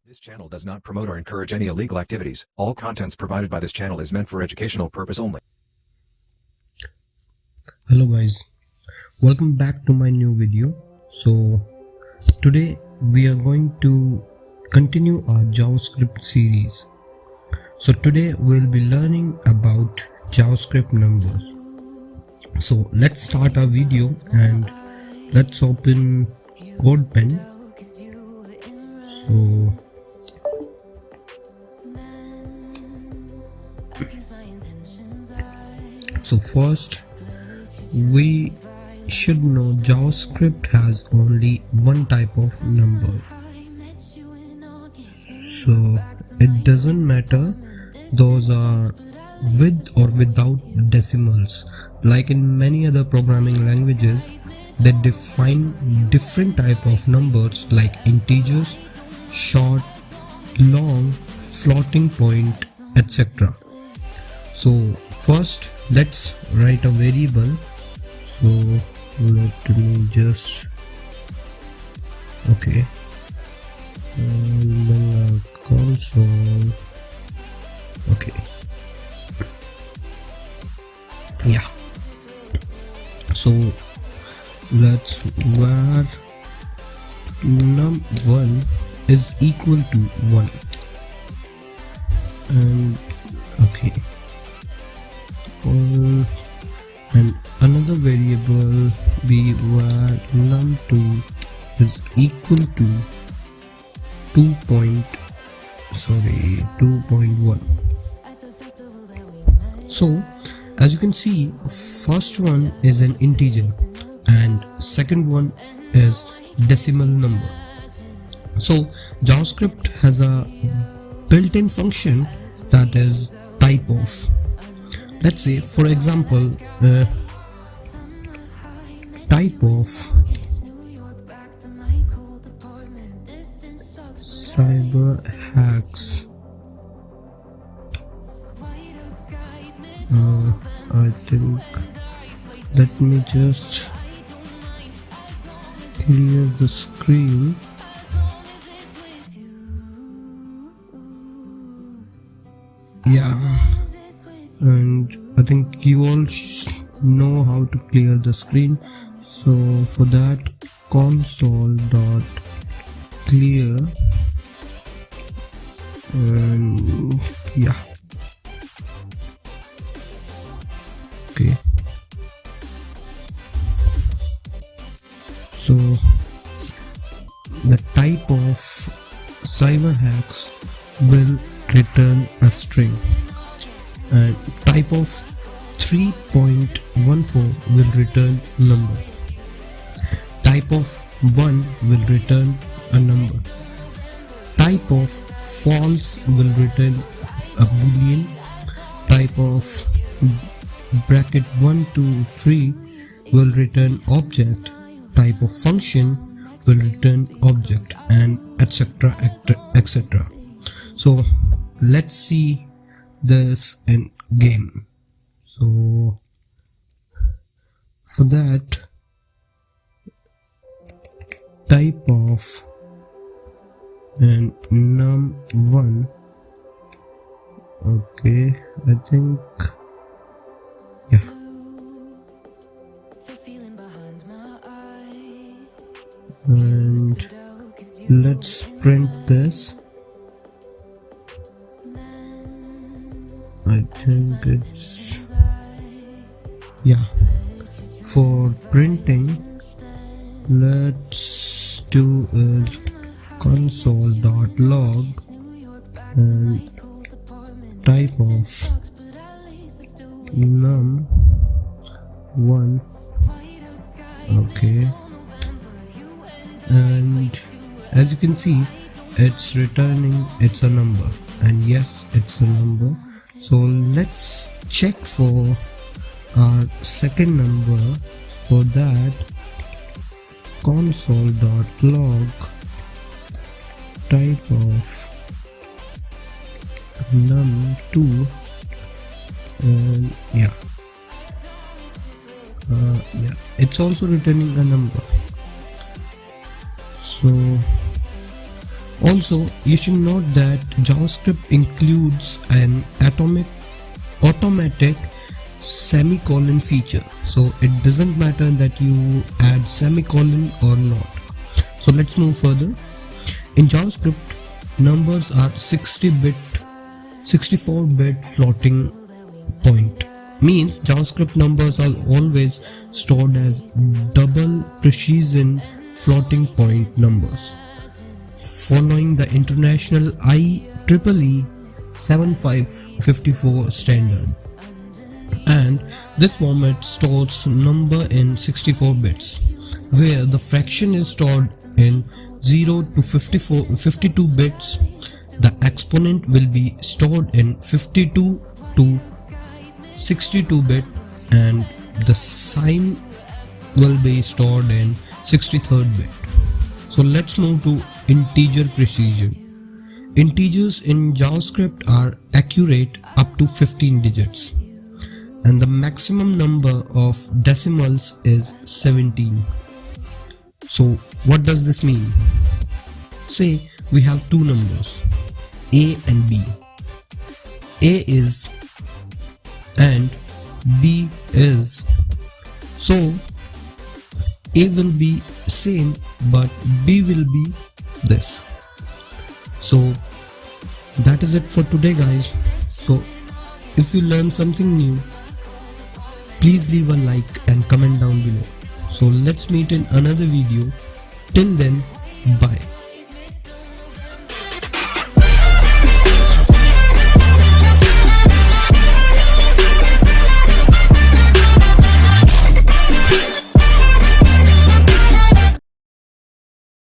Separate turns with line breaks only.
This channel does not promote or encourage any illegal activities. All contents provided by this channel is meant for educational purpose only.
Hello guys, welcome back to my new video. So today we are going to continue our JavaScript series. So today we'll be learning about JavaScript numbers. So let's start our video and let's open CodePen. So first we should know JavaScript has only one type of number. So it doesn't matter those are with or without decimals. Like in many other programming languages, they define different type of numbers like integers, short, long, floating point, etc. So first let's write a variable. So let me just and then console. So let's var num1 is equal to 1 and and another variable be var num2 is equal to 2.1. So as you can see, first one is an integer and second one is decimal number. So JavaScript has a built-in function that is type of. Let's say for example type of cyber hacks. I think let me just clear the screen. And I think you all know how to clear the screen. So for that, console.clear and so the type of cyber hacks will return a string and type of 3.14 will return number. Type of 1 will return a number. Type of false will return a boolean. Type of bracket 1 2 3 will return object. Type of function will return object, and etc. So let's see this in game. So for that, type of and num1. I think and let's print this. I think it's for printing. Let's do a console.log and type of num1. And as you can see, it's returning it's a number, and yes, it's a number. So let's check for our second number. For that, console.log type of num2 and it's also returning a number. So Also, you should note that JavaScript includes an automatic semicolon feature, so it doesn't matter that you add semicolon or not. So let's move further. In JavaScript, numbers are 64-bit floating point. Means JavaScript numbers are always stored as double precision floating point numbers, following the international IEEE 7554 standard. And this format stores number in 64 bits, where the fraction is stored in 0 to 52 bits. The exponent will be stored in 52 to 62 bit, and the sign will be stored in 63rd bit. So let's move to integer precision. Integers in JavaScript are accurate up to 15 digits, and the maximum number of decimals is 17. So what does this mean? Say we have two numbers, A and B. A is and B is. So A will be same, but B will be this. So that is it for today, guys. So if you learned something new, please leave a like and comment down below. So let's meet in another video. Till then, bye.